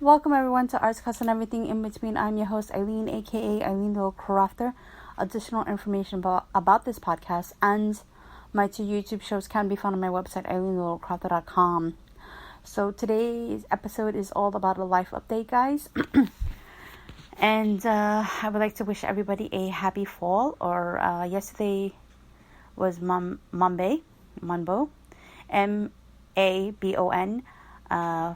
Welcome everyone to Arts, Cuss, and Everything in Between. I'm your host, Eileen, aka Eileen Little Crafter. Additional information about this podcast and my two YouTube shows can be found on my website, eileenlittlecrafter.com. So today's episode is all about a life update, guys. And I would like to wish everybody a happy fall. Or yesterday was Monbo, M-A-B-O-N.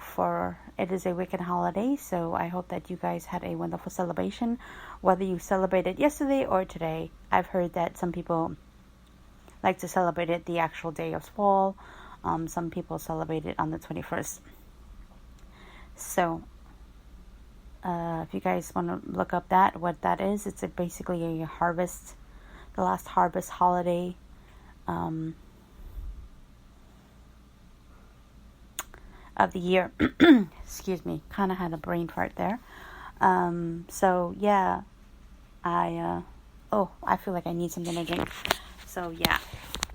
For it is a weekend holiday, so I hope that you guys had a wonderful celebration, whether you celebrated yesterday or today. I've heard that some people like to celebrate it the actual day of fall. Some people celebrate it on the 21st. So if you guys want to look up what that is, it's basically a harvest, the last harvest holiday. Of the year. Excuse me, kind of had a brain fart there. So yeah, I feel like I need something to drink. So yeah,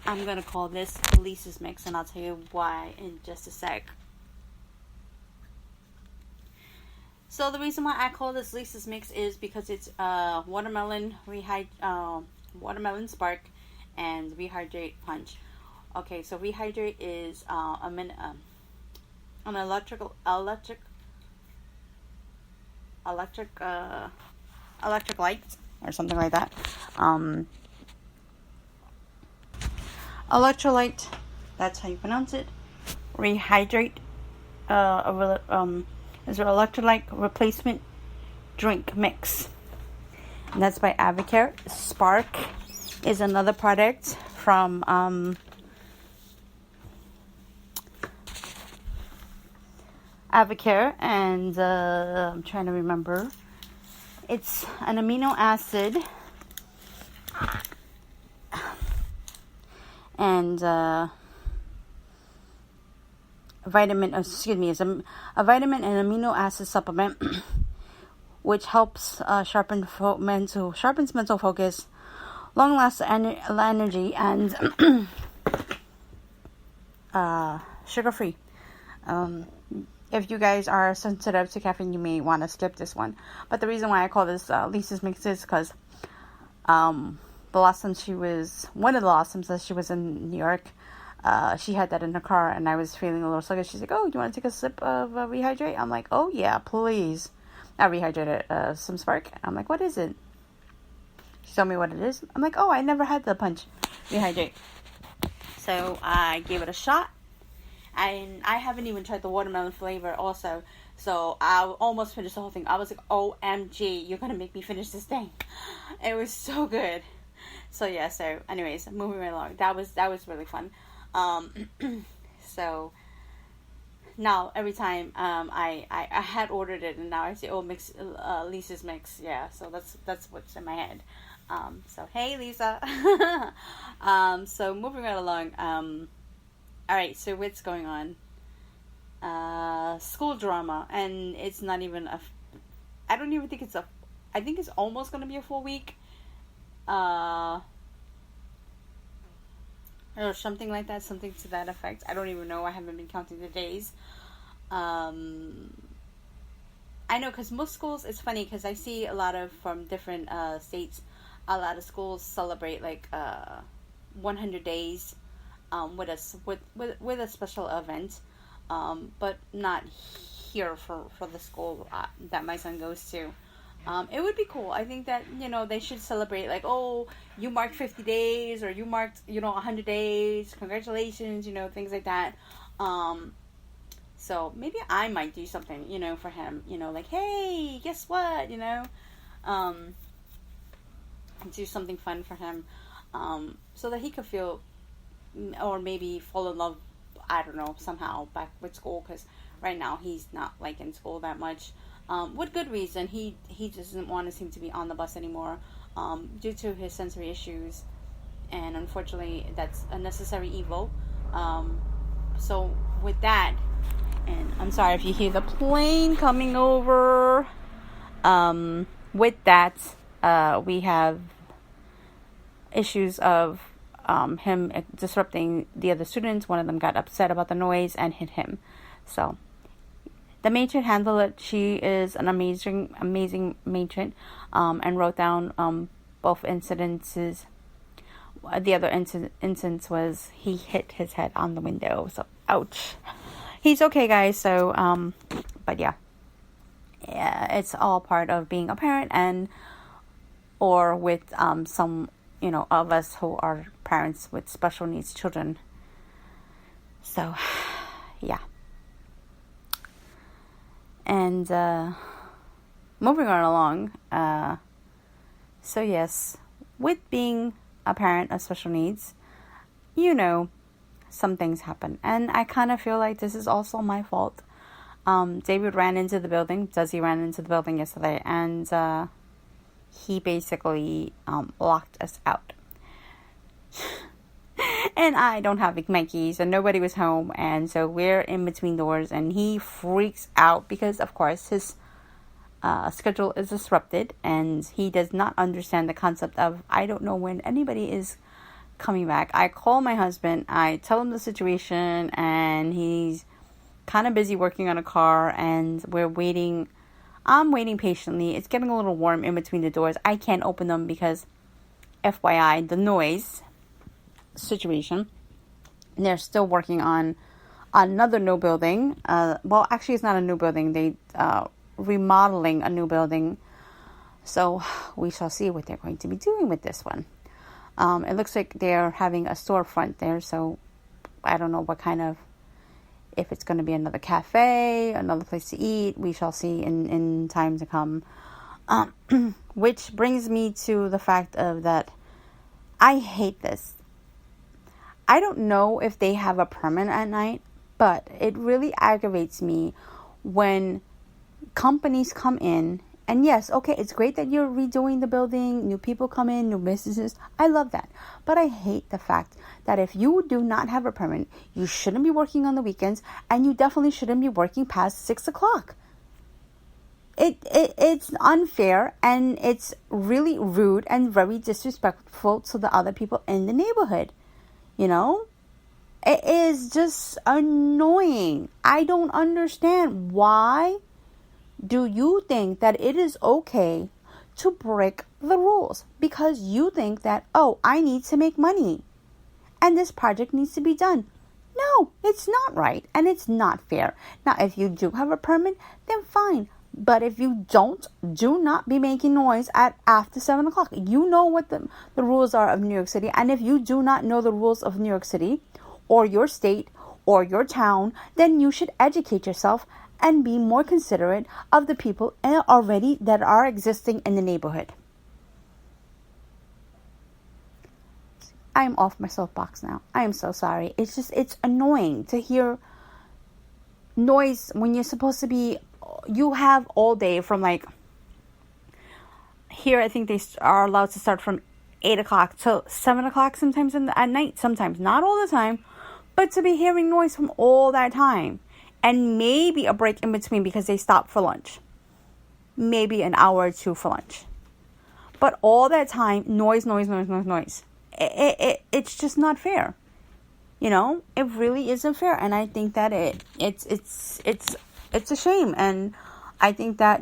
I'm gonna call this Lisa's Mix, and I'll tell you why in just a sec. So the reason why I call this Lisa's Mix is because it's watermelon spark and rehydrate punch. Okay, so rehydrate is an electric light or something like that. Electrolyte, that's how you pronounce it. Rehydrate is an electrolyte replacement drink mix, and that's by Avocare. Spark is another product from Avocare, and I'm trying to remember. It's an amino acid and vitamin. It's a vitamin and amino acid supplement, which helps sharpens mental focus, long-lasting energy, and sugar-free. If you guys are sensitive to caffeine, you may want to skip this one. But the reason why I call this Lisa's Mix is because one of the last times that she was in New York, she had that in her car, and I was feeling a little sluggish. She's like, "Oh, you want to take a sip of Rehydrate?" I'm like, "Oh yeah, please." I rehydrated some Spark. I'm like, "What is it?" She told me what it is. I'm like, "Oh, I never had the punch Rehydrate." So I gave it a shot. And I haven't even tried the watermelon flavor also. So I almost finished the whole thing. I was like, OMG, you're going to make me finish this thing. It was so good. So yeah, so anyways, moving right along. That was really fun. So now every time I had ordered it, and now I say, Lisa's Mix. Yeah, so that's what's in my head. So hey Lisa. So moving right along. Alright, so what's going on? School drama, and it's not even I don't even think I think it's almost going to be a full week. Or something like that, something to that effect. I don't even know, I haven't been counting the days. I know, because most schools, it's funny, because I see a lot from different states, a lot of schools celebrate, 100 days. With a special event, but not here for the school that my son goes to. It would be cool. I think that, they should celebrate, you marked 50 days, or you marked, 100 days, congratulations, things like that. So maybe I might do something, for him, hey, guess what, do something fun for him, so that he could feel, or maybe fall in love, I don't know, somehow back with school, because right now he's not in school that much, with good reason. He doesn't want to seem to be on the bus anymore, due to his sensory issues, and unfortunately that's a necessary evil. So with that, and I'm sorry if you hear the plane coming over, with that, we have issues of him disrupting the other students. One of them got upset about the noise and hit him. So The matron handled it. She is an amazing matron, and wrote down both incidences. The other instance was he hit his head on the window. So, ouch. He's okay, guys. So, but yeah, it's all part of being a parent, and or with some, of us who are parents with special needs children. So, yeah. And moving on along. So yes, with being a parent of special needs, some things happen. And I kind of feel like this is also my fault. David ran into the building. Desi ran into the building yesterday. And he basically locked us out. And I don't have my keys. And nobody was home. And so we're in between doors. And he freaks out because, of course, his schedule is disrupted. And he does not understand the concept of, I don't know when anybody is coming back. I call my husband, I tell him the situation, and he's kind of busy working on a car, and I'm waiting patiently. It's getting a little warm in between the doors. I can't open them because, FYI, the noise situation. And they're still working on another new building. Well, actually, it's not a new building. They remodeling a new building. So we shall see what they're going to be doing with this one. It looks like they're having a storefront there, so I don't know what kind of, if it's going to be another cafe, another place to eat. We shall see in time to come. Which brings me to the fact of that I hate this. I don't know if they have a permit at night, but it really aggravates me when companies come in. And yes, okay, it's great that you're redoing the building, new people come in, new businesses. I love that. But I hate the fact that if you do not have a permit, you shouldn't be working on the weekends, and you definitely shouldn't be working past 6 o'clock. It's unfair, and it's really rude and very disrespectful to the other people in the neighborhood. It is just annoying. I don't understand why. Do you think that it is okay to break the rules because you think that, I need to make money and this project needs to be done? No, it's not right and it's not fair. Now, if you do have a permit, then fine. But if you don't, do not be making noise at after 7 o'clock. You know what the rules are of New York City. And if you do not know the rules of New York City or your state or your town, then you should educate yourself and be more considerate of the people already that are existing in the neighborhood. I'm off my soapbox now. I am so sorry. It's annoying to hear noise when you're supposed to be, you have all day from here I think they are allowed to start from 8 o'clock till 7 o'clock sometimes at night, sometimes, not all the time, but to be hearing noise from all that time. And maybe a break in between because they stop for lunch. Maybe an hour or two for lunch. But all that time, noise. It's just not fair. It really isn't fair. And I think that it's a shame. And I think that,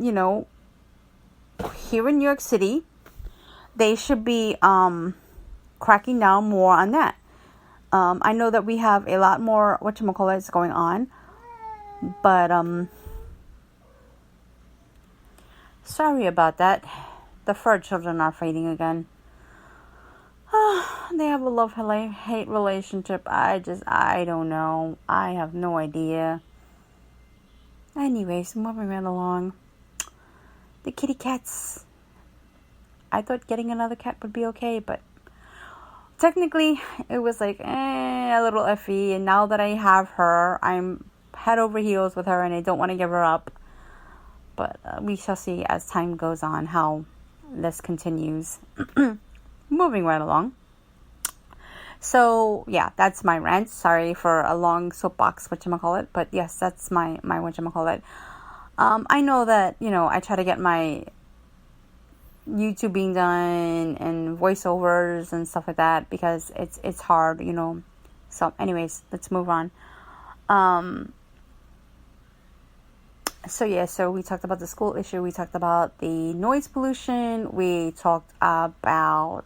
here in New York City, they should be cracking down more on that. I know that we have a lot more whatchamacallits going on. But, sorry about that. The fur children are fighting again. They have a love-hate relationship. I don't know. I have no idea. Anyways, moving right along. The kitty cats. I thought getting another cat would be okay, but technically, it was a little iffy. And now that I have her, I'm head over heels with her and I don't want to give her up. But we shall see as time goes on how this continues. Moving right along. So, yeah, that's my rant. Sorry for a long soapbox, whatchamacallit. But yes, that's my whatchamacallit. I know that, I try to get my YouTube being done and voiceovers and stuff like that because it's hard, So, anyways, let's move on. So yeah, so we talked about the school issue, we talked about the noise pollution, we talked about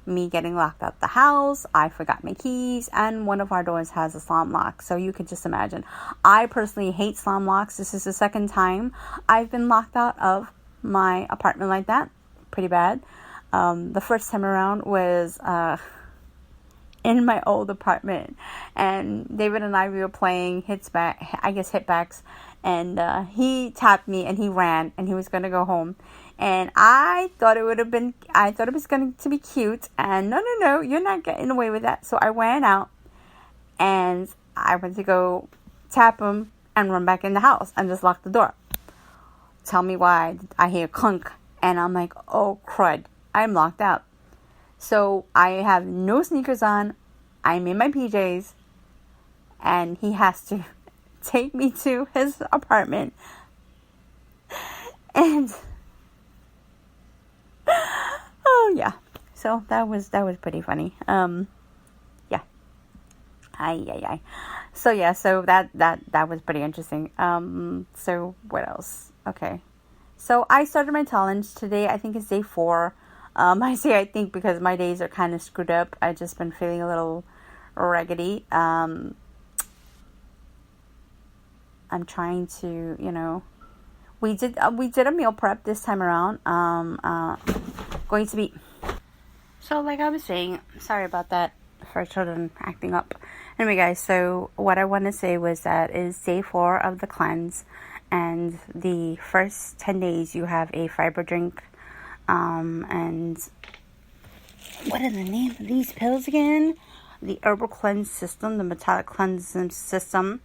me getting locked out the house, I forgot my keys, and one of our doors has a slam lock. So you could just imagine. I personally hate slam locks. This is the second time I've been locked out of my apartment like that. Pretty bad. The first time around was in my old apartment, and David and we were playing hitbacks, and he tapped me and he ran and he was going to go home. And I thought it was going to be cute. And no, you're not getting away with that. So I ran out and I went to go tap him and run back in the house and just lock the door. Tell me why I hear clunk. And I'm like, oh crud, I'm locked out. So I have no sneakers on. I'm in my PJs. And he has to take me to his apartment. And oh yeah, so that was pretty funny. Yeah, Ay. So yeah, so that was pretty interesting. So what else? Okay, so I started my challenge today. I think it's day 4. I say I think because my days are kind of screwed up. I've just been feeling a little raggedy. I'm trying to, we did a meal prep this time around. Going to be, so like I was saying, sorry about that for children acting up. Anyway, guys, so what I want to say was that is day 4 of the cleanse, and the first 10 days you have a fiber drink. And what are the name of these pills again? The herbal cleanse system, the metallic cleansing system.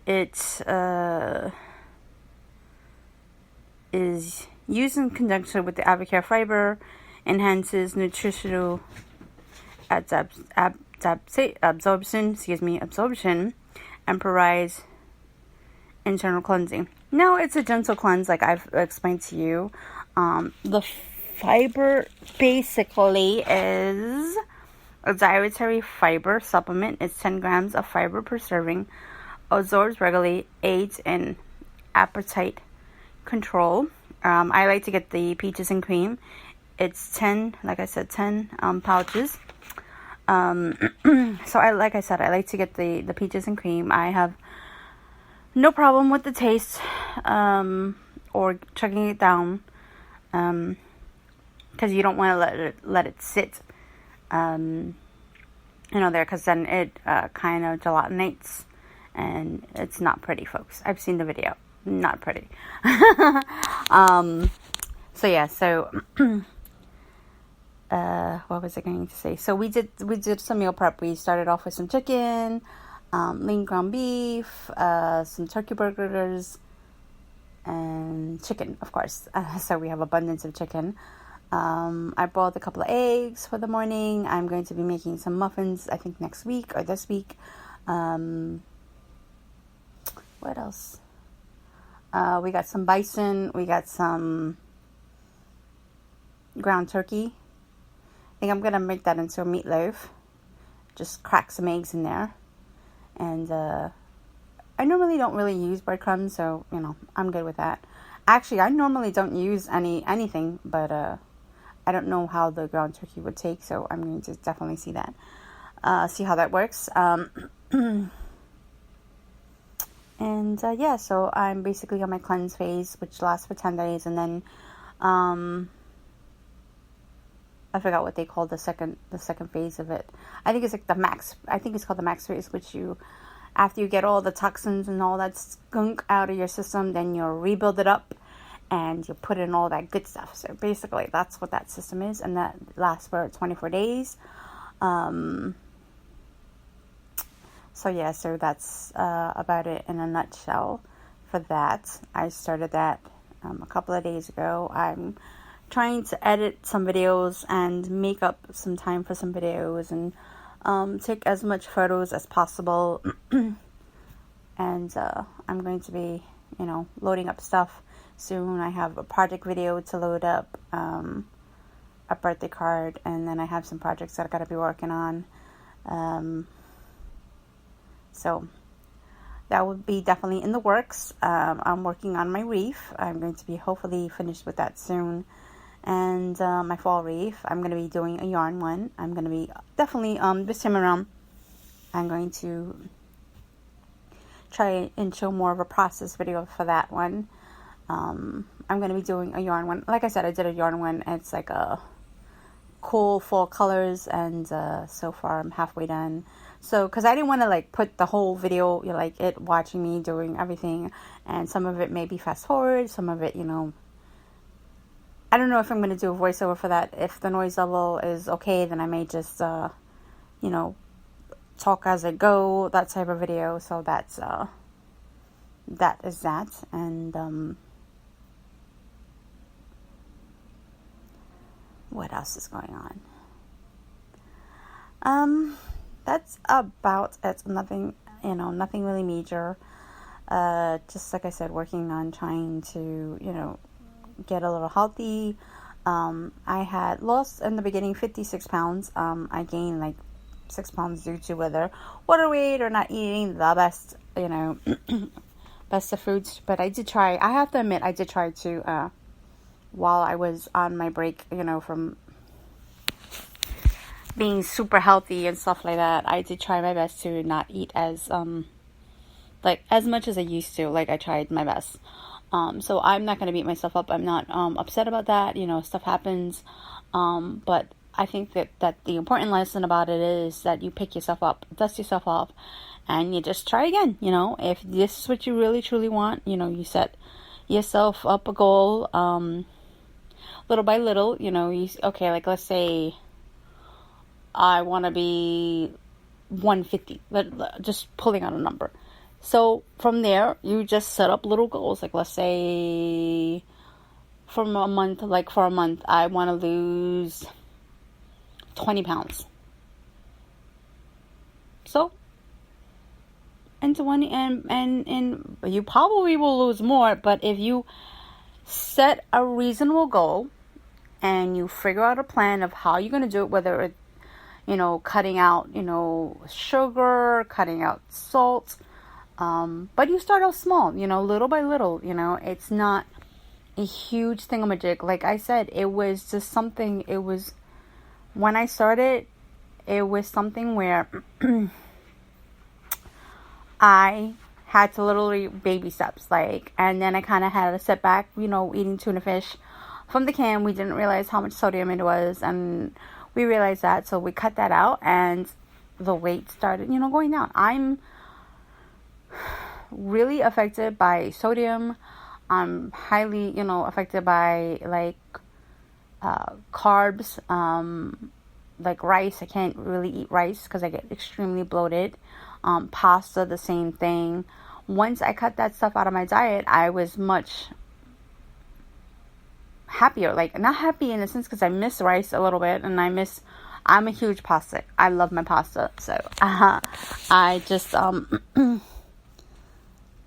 It is used in conjunction with the avocado fiber, enhances nutritional absorption, and provides internal cleansing. Now it's a gentle cleanse, like I've explained to you. The fiber basically is a dietary fiber supplement. It's 10 grams of fiber per serving. Absorbs regularly, aids in appetite control. I like to get the peaches and cream. It's 10, like I said, 10 pouches. So I like to get the peaches and cream. I have no problem with the taste, or chugging it down, because you don't want to let it sit, there, because then it kind of gelatinates, and it's not pretty, folks. I've seen the video. Not pretty. So yeah, so what was I going to say? So we did some meal prep. We started off with some chicken, lean ground beef, some turkey burgers, and chicken, of course. So we have abundance of chicken. I boiled a couple of eggs for the morning. I'm going to be making some muffins, I think next week or this week. What else? We got some bison. We got some ground turkey. I think I'm going to make that into a meatloaf. Just crack some eggs in there. And I normally don't really use breadcrumbs, so, I'm good with that. Actually, I normally don't use anything, but I don't know how the ground turkey would take, so I'm going to definitely see how that works. And yeah, so I'm basically on my cleanse phase, which lasts for 10 days, and then I forgot what they call the second phase of it. I think it's like the max. I think it's called the max phase, which after you get all the toxins and all that skunk out of your system, then you rebuild it up and you put in all that good stuff. So basically, that's what that system is, and that lasts for 24 days. So yeah, so that's about it in a nutshell for that. I started that a couple of days ago. I'm trying to edit some videos and make up some time for some videos, and take as much photos as possible. And I'm going to be, loading up stuff soon. I have a project video to load up, a birthday card, and then I have some projects that I got to be working on. So that would be definitely in the works. I'm working on my wreath. I'm going to be hopefully finished with that soon. And my fall wreath, I'm going to be doing a yarn one. I'm going to be definitely, this time around, I'm going to try and show more of a process video for that one. I'm going to be doing a yarn one. Like I said, I did a yarn one. It's like a cool fall colors, and so far I'm halfway done. So, because I didn't want to like put the whole video, you know, like it watching me doing everything, and some of it may be fast forward, some of it, you know, I don't know if I'm going to do a voiceover for that. If the noise level is okay, then I may just, you know, talk as I go, that type of video. So that's, that is that. And, what else is going on? That's about it. Nothing, you know, nothing really major. Just like I said, working on trying to, you know, get a little healthy. I had lost in the beginning 56 pounds. I gained like 6 pounds due to whether water weight or not eating the best, you know, best of foods. But I did try, I have to admit, I did try to, while I was on my break, you know, from being super healthy and stuff like that, I did try my best to not eat as, like, as much as I used to. Like, I tried my best. So I'm not going to beat myself up. I'm not, upset about that. You know, stuff happens. But I think that the important lesson about it is that you pick yourself up, dust yourself off, and you just try again. You know, if this is what you really, truly want, you know, you set yourself up a goal, little by little, you know, okay, like, let's say I want to be 150, just pulling out a number. So from there, you just set up little goals. Like, let's say for a month, I want to lose 20 pounds. So, and you probably will lose more, but if you set a reasonable goal and you figure out a plan of how you're going to do it, whether it, you know, cutting out, you know, sugar, cutting out salt, but you start off small, you know, little by little, you know, it's not a huge thingamajig. Like I said, it was just something, it was, when I started, it was something where I had to literally baby steps, like, and then I kind of had a setback, you know, eating tuna fish from the can. We didn't realize how much sodium it was, and we realized that, so we cut that out, and the weight started, you know, going down. I'm really affected by sodium. I'm highly, you know, affected by, like, carbs, like rice. I can't really eat rice because I get extremely bloated. Pasta, the same thing. Once I cut that stuff out of my diet, I was much happier. Like, not happy in a sense because I miss rice a little bit, and I'm a huge pasta. I love my pasta. So, I just,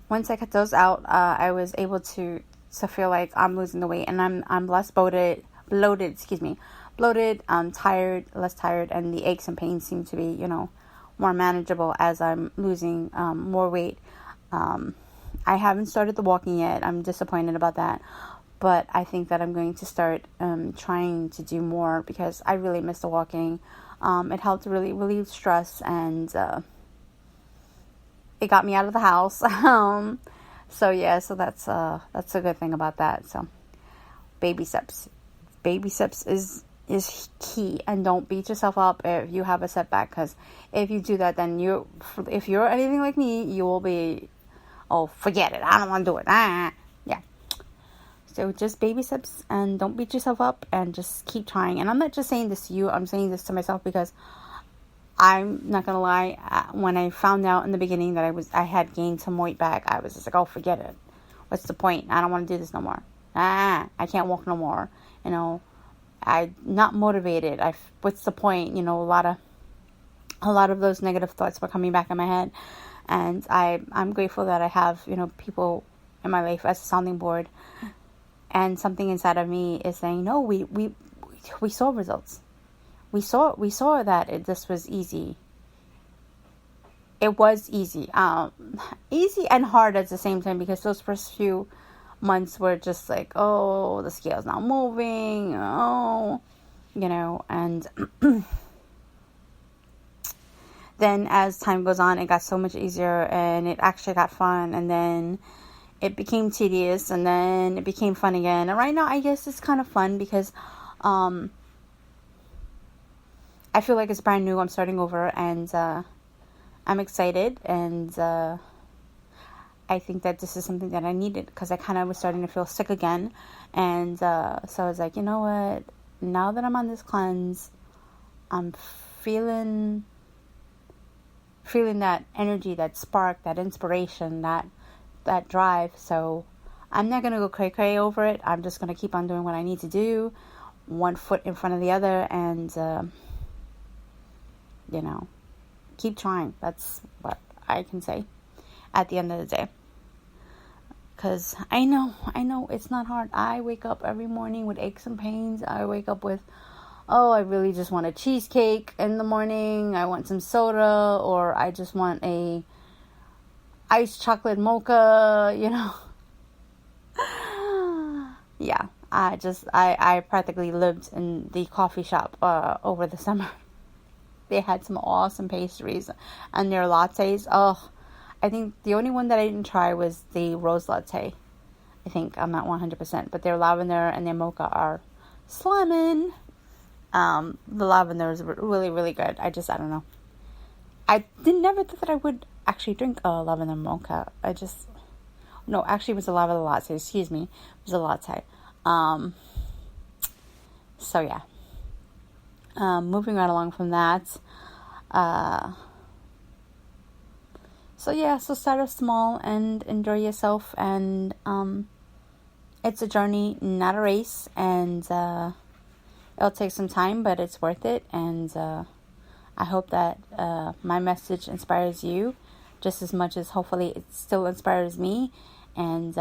once I cut those out, I was able to feel like I'm losing the weight, and I'm less bloated, tired, less tired, and the aches and pains seem to be, you know, more manageable as I'm losing more weight. I haven't started the walking yet. I'm disappointed about that, but I think that I'm going to start trying to do more because I really miss the walking. It helped to really relieve stress, and it got me out of the house. So yeah, so that's a good thing about that. So baby steps is key, and don't beat yourself up if you have a setback, because if you do that, then if you're anything like me, you will be, oh, forget it, I don't want to do it. Yeah. So just baby steps, and don't beat yourself up, and just keep trying. And I'm not just saying this to you, I'm saying this to myself, because I'm not gonna lie, when I found out in the beginning that I had gained some weight back, I was just like, oh, forget it, what's the point, I don't want to do this no more. I can't walk no more, you know, I'm not motivated. What's the point? You know, a lot of those negative thoughts were coming back in my head, and I'm grateful that I have, you know, people in my life as a sounding board, and something inside of me is saying, no, we saw results. We saw that this was easy. it was easy. Easy and hard at the same time, because those first few months were just like, oh, the scale's not moving, oh, and then as time goes on, it got so much easier, and it actually got fun, and then it became tedious, and then it became fun again. And right now, I guess it's kind of fun because I feel like it's brand new. I'm starting over, and I'm excited, and I think that this is something that I needed, because I kind of was starting to feel sick again. And so I was like, you know what? Now that I'm on this cleanse, I'm feeling that energy, that spark, that inspiration, that drive. So I'm not going to go cray over it. I'm just going to keep on doing what I need to do, one foot in front of the other, and, keep trying. That's what I can say at the end of the day. Because I know it's not hard. I wake up every morning with aches and pains. I wake up with, I really just want a cheesecake in the morning. I want some soda, or I just want a iced chocolate mocha, Yeah, I practically lived in the coffee shop over the summer. They had some awesome pastries and their lattes. Oh, I think the only one that I didn't try was the rose latte. I think I'm not 100%, but their lavender and their mocha are slamming. The lavender is really, really good. I don't know. I never thought that I would actually drink a lavender mocha. No, actually it was a lavender latte. Excuse me. It was a latte. So yeah. Moving right along from that. So start off small and enjoy yourself, and it's a journey, not a race, and it'll take some time, but it's worth it. And I hope that my message inspires you just as much as hopefully it still inspires me. And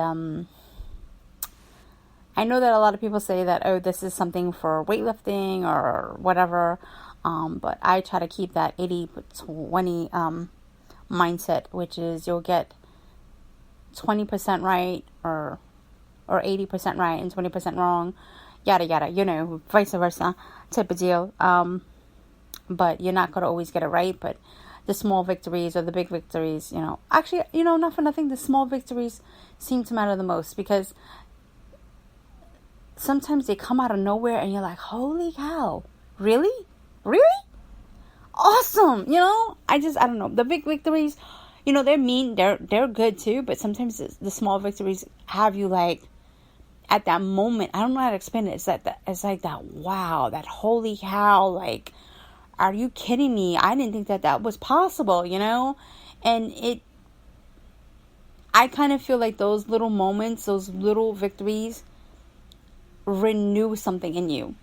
I know that a lot of people say that, oh, this is something for weightlifting or whatever, but I try to keep that 80-20 mindset, which is you'll get 20% right or 80% right and 20% wrong, yada yada, vice versa type of deal. But you're not going to always get it right. But the small victories or the big victories, actually, not for nothing, the small victories seem to matter the most, because sometimes they come out of nowhere and you're like, holy cow, really awesome. I don't know, the big victories, they're good too, but sometimes the small victories have you like at that moment. I don't know how to explain it. It's like that wow, that holy cow, like, are you kidding me? I didn't think that was possible, and I kind of feel like those little moments, those little victories renew something in you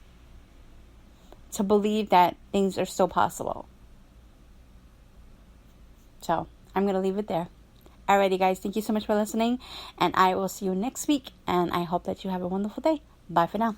to believe that things are still possible. So I'm going to leave it there. Alrighty, guys. Thank you so much for listening, and I will see you next week, and I hope that you have a wonderful day. Bye for now.